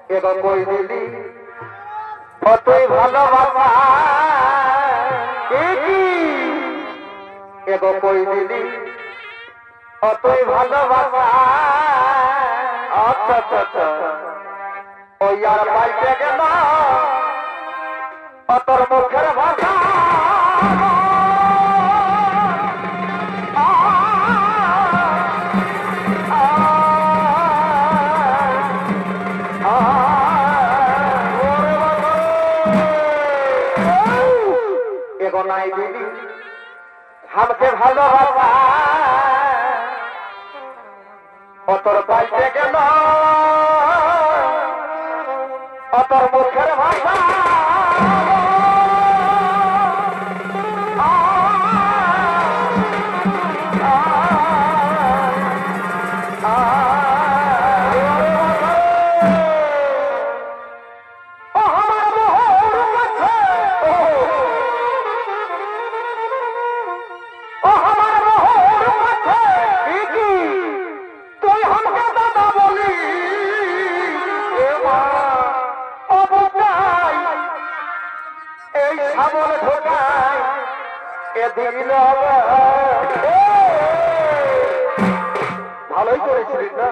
এগো কই দিলি কতই ভালোবাসা এগো কই দিলি কতই ভালোবাসা আচ্ছা আচ্ছা আচ্ছা ওই আর পাইতে গেল তোর মুখের ভাষা এগো নাই দিলি আমাকে ভালোবাসা তোর পাইতে গেল তোর মুখের ভাষা ভালোই করেছিলি না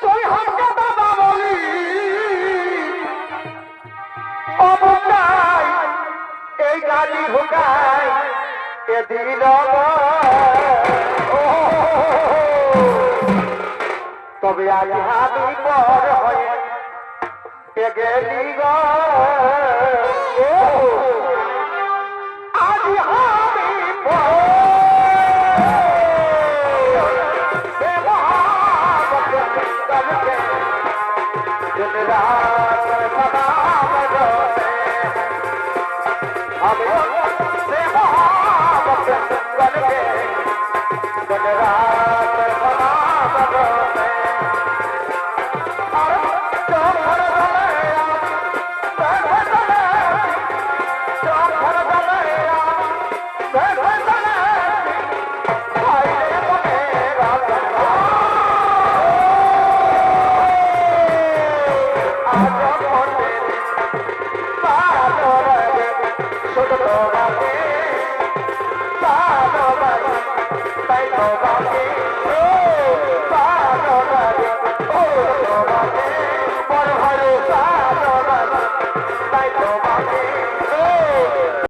তুই হামকে দাদা বলি অবদাই এই গাড়ি ঢুকাই এ দিল তবে আজ হাতি পর হয়ে গেলি গো আজ হাতি আমি